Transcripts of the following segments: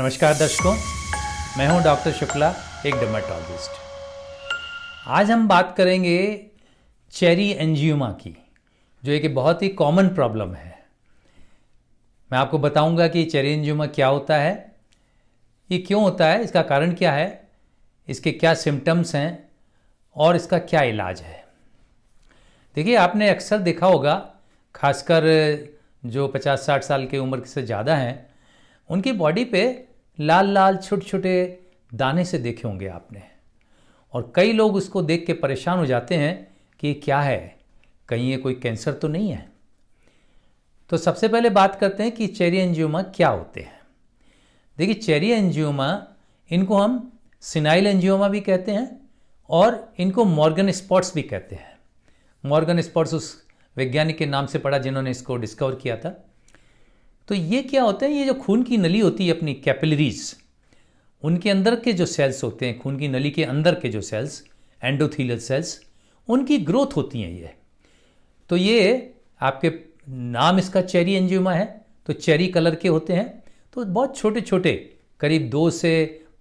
नमस्कार दर्शकों, मैं हूं डॉक्टर शुक्ला, एक डर्मेटोलॉजिस्ट। आज हम बात करेंगे चेरी एंजियोमा की, जो एक बहुत ही कॉमन प्रॉब्लम है। मैं आपको बताऊंगा कि चेरी एंजियोमा क्या होता है, ये क्यों होता है, इसका कारण क्या है, इसके क्या सिम्टम्स हैं और इसका क्या इलाज है। देखिए, आपने अक्सर देखा होगा, खासकर जो 50-60 साल की उम्र से ज़्यादा हैं, उनकी बॉडी पे लाल लाल छोटे छोटे दाने से देखे होंगे आपने। और कई लोग उसको देख के परेशान हो जाते हैं कि ये क्या है, कहीं ये कोई कैंसर तो नहीं है। तो सबसे पहले बात करते हैं कि चेरी एंजियोमा क्या होते हैं। देखिए, चेरी एंजियोमा, इनको हम सिनाइल एंजियोमा भी कहते हैं और इनको मॉर्गन स्पॉट्स भी कहते हैं। मॉर्गन स्पॉट्स उस वैज्ञानिक के नाम से पड़ा जिन्होंने इसको डिस्कवर किया था। तो ये क्या होता है, ये जो खून की नली होती है अपनी कैपिलरीज, उनके अंदर के जो सेल्स होते हैं, खून की नली के अंदर के जो सेल्स, एंडोथीलियल सेल्स, उनकी ग्रोथ होती हैं ये। तो ये आपके नाम इसका चेरी एंजियोमा है, तो चेरी कलर के होते हैं। तो बहुत छोटे छोटे, करीब 2 से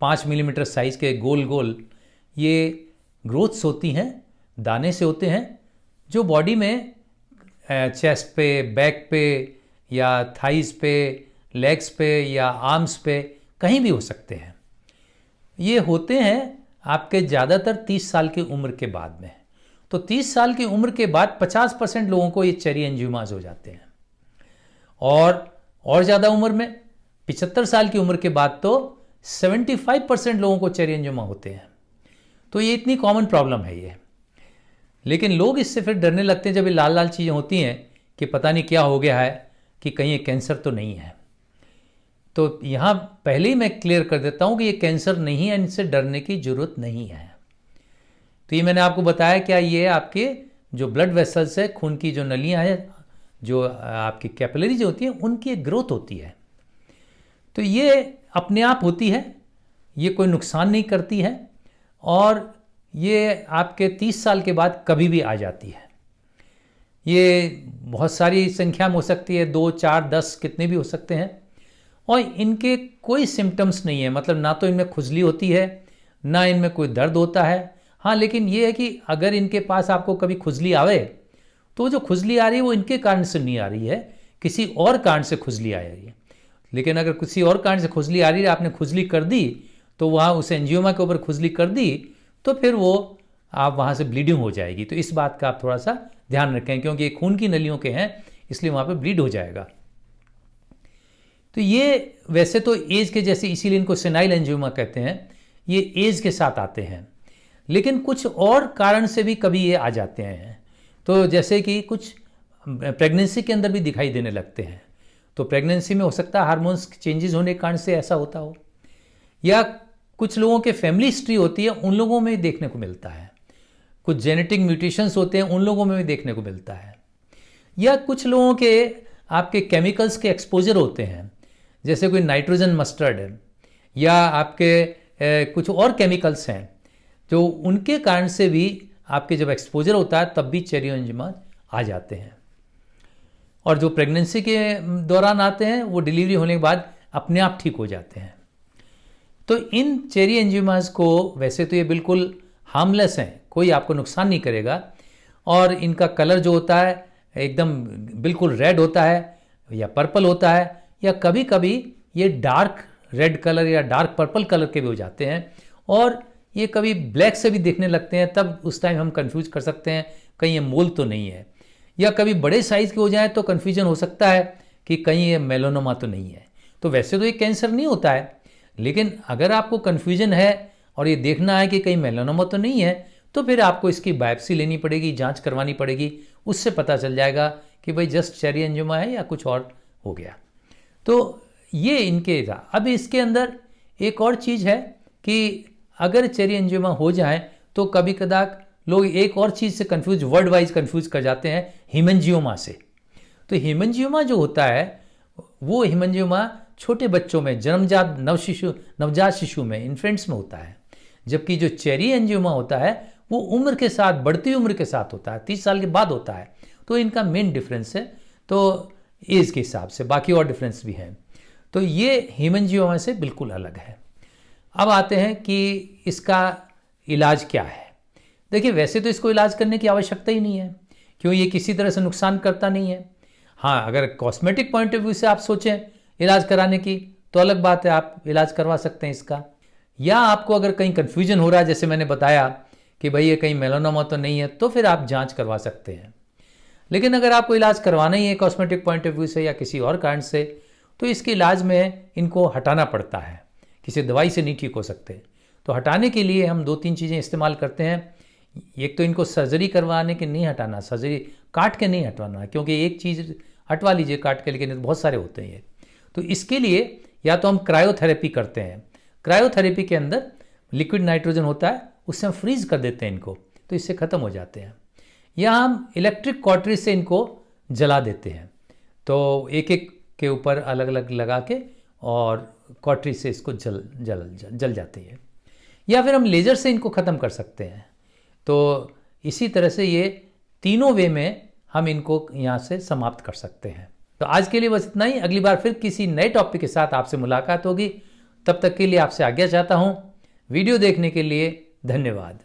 5 मिलीमीटर साइज के गोल गोल ये ग्रोथ्स होती हैं, दाने से होते हैं, जो बॉडी में चेस्ट पे, बैक पे या थाइस पे, लेग्स पे या आर्म्स पे कहीं भी हो सकते हैं। ये होते हैं आपके ज़्यादातर 30 साल की उम्र के बाद में। तो 30 साल की उम्र के बाद 50% लोगों को ये चेरी एंजियोमास हो जाते हैं। और ज़्यादा उम्र में 75 साल की उम्र के बाद तो 75% लोगों को चेरी एंजियोमा होते हैं। तो ये इतनी कॉमन प्रॉब्लम है ये। लेकिन लोग इससे फिर डरने लगते हैं जब ये लाल लाल चीज़ें होती हैं कि पता नहीं क्या हो गया है, कि कहीं ये कैंसर तो नहीं है। तो यहाँ पहले ही मैं क्लियर कर देता हूँ कि ये कैंसर नहीं है, इनसे डरने की जरूरत नहीं है। तो ये मैंने आपको बताया, क्या ये आपके जो ब्लड वेसल्स है, खून की जो नलियाँ हैं, जो आपकी कैपिलरी जो होती है, उनकी ग्रोथ होती है। तो ये अपने आप होती है, ये कोई नुकसान नहीं करती है और ये आपके 30 साल के बाद कभी भी आ जाती है। ये बहुत सारी संख्या में हो सकती है, 2, 4, 10 कितने भी हो सकते हैं। और इनके कोई सिम्टम्स नहीं है, मतलब ना तो इनमें खुजली होती है, ना इनमें कोई दर्द होता है। हाँ, लेकिन ये है कि अगर इनके पास आपको कभी खुजली आवे, तो जो खुजली आ रही है वो इनके कारण से नहीं आ रही है, किसी और कारण से खुजली आ रही है। लेकिन अगर किसी और कारण से खुजली आ रही है, आपने खुजली कर दी, तो वहाँ उस एंजियोमा के ऊपर खुजली कर दी, तो फिर वो आप वहाँ से ब्लीडिंग हो जाएगी। तो इस बात का आप थोड़ा सा ध्यान रखें, क्योंकि ये खून की नलियों के हैं, इसलिए वहाँ पे ब्लीड हो जाएगा। तो ये वैसे तो एज के जैसे, इसीलिए इनको सेनाइल एंजियोमा कहते हैं, ये एज के साथ आते हैं। लेकिन कुछ और कारण से भी कभी ये आ जाते हैं। तो जैसे कि कुछ प्रेगनेंसी के अंदर भी दिखाई देने लगते हैं। तो प्रेगनेंसी में हो सकता है हार्मोन्स चेंजेस होने के कारण से ऐसा होता हो, या कुछ लोगों के फैमिली हिस्ट्री होती है, उन लोगों में भी देखने को मिलता है। कुछ जेनेटिक म्यूटेशंस होते हैं, उन लोगों में भी देखने को मिलता है। या कुछ लोगों के आपके केमिकल्स के एक्सपोजर होते हैं, जैसे कोई नाइट्रोजन मस्टर्ड है, या आपके कुछ और केमिकल्स हैं, जो उनके कारण से भी आपके जब एक्सपोजर होता है तब भी चेरी एंजियोमा आ जाते हैं। और जो प्रेगनेंसी के दौरान आते हैं, वो डिलीवरी होने के बाद अपने आप ठीक हो जाते हैं। तो इन चेरी एंजियोमास को वैसे तो ये बिल्कुल हार्मलेस हैं, कोई आपको नुकसान नहीं करेगा। और इनका कलर जो होता है एकदम बिल्कुल रेड होता है या पर्पल होता है, या कभी कभी ये डार्क रेड कलर या डार्क पर्पल कलर के भी हो जाते हैं। और ये कभी ब्लैक से भी दिखने लगते हैं, तब उस टाइम हम कंफ्यूज कर सकते हैं कहीं ये मोल तो नहीं है। या कभी बड़े साइज़ के हो जाए तो कन्फ्यूजन हो सकता है कि कहीं ये मेलानोमा तो नहीं है। तो वैसे तो ये कैंसर नहीं होता है, लेकिन अगर आपको कन्फ्यूजन है और ये देखना है कि कहीं मेलानोमा तो नहीं है, तो फिर आपको इसकी बायोप्सी लेनी पड़ेगी, जांच करवानी पड़ेगी। उससे पता चल जाएगा कि भाई जस्ट चेरी एंजियोमा है या कुछ और हो गया। तो ये इनके था। अब इसके अंदर एक और चीज़ है कि अगर चेरी एंजियोमा हो जाए तो कभी कदार लोग एक और चीज़ से कंफ्यूज, वर्ड वाइज कंफ्यूज कर जाते हैं, हीमेंजियोमा से। तो हीमेंजियोमा जो होता है, वो हीमेंजियोमा छोटे बच्चों में, नवजात शिशु में, इन्फेंट्स में होता है। जबकि जो चेरी एंजियोमा होता है वो उम्र के साथ, बढ़ती उम्र के साथ होता है, 30 साल के बाद होता है। तो इनका मेन डिफरेंस है। तो एज के हिसाब से बाकी और डिफरेंस भी हैं। तो ये हीमेंजियोमा से बिल्कुल अलग है। अब आते हैं कि इसका इलाज क्या है। देखिए, वैसे तो इसको इलाज करने की आवश्यकता ही नहीं है, क्यों, ये किसी तरह से नुकसान करता नहीं है। हाँ, अगर कॉस्मेटिक पॉइंट ऑफ व्यू से आप सोचें इलाज कराने की तो अलग बात है, आप इलाज करवा सकते हैं इसका। या आपको अगर कहीं कन्फ्यूजन हो रहा है, जैसे मैंने बताया कि भाई ये कहीं मेलानोमा तो नहीं है, तो फिर आप जांच करवा सकते हैं। लेकिन अगर आपको इलाज करवाना ही है कॉस्मेटिक पॉइंट ऑफ व्यू से या किसी और कारण से, तो इसके इलाज में इनको हटाना पड़ता है, किसी दवाई से नहीं ठीक हो सकते। तो हटाने के लिए हम 2-3 चीज़ें इस्तेमाल करते हैं। एक तो इनको सर्जरी करवाने के नहीं हटाना, सर्जरी काट के नहीं हटवाना, क्योंकि एक चीज़ हटवा लीजिए काट के, लेकिन बहुत सारे होते हैं ये। तो इसके लिए या तो हम क्रायोथेरेपी करते हैं। क्रायोथेरेपी के अंदर लिक्विड नाइट्रोजन होता है, उससे हम फ्रीज कर देते हैं इनको, तो इससे ख़त्म हो जाते हैं। या हम इलेक्ट्रिक कॉर्ट्रिज से इनको जला देते हैं, तो एक एक के ऊपर अलग अलग लगा के और कॉर्ट्रिज से इसको जल जाती है। या फिर हम लेज़र से इनको ख़त्म कर सकते हैं। तो इसी तरह से ये तीनों वे में हम इनको यहाँ से समाप्त कर सकते हैं। तो आज के लिए बस इतना ही। अगली बार फिर किसी नए टॉपिक के साथ आपसे मुलाकात होगी। तब तक के लिए आपसे आज्ञा चाहता हूँ। वीडियो देखने के लिए धन्यवाद।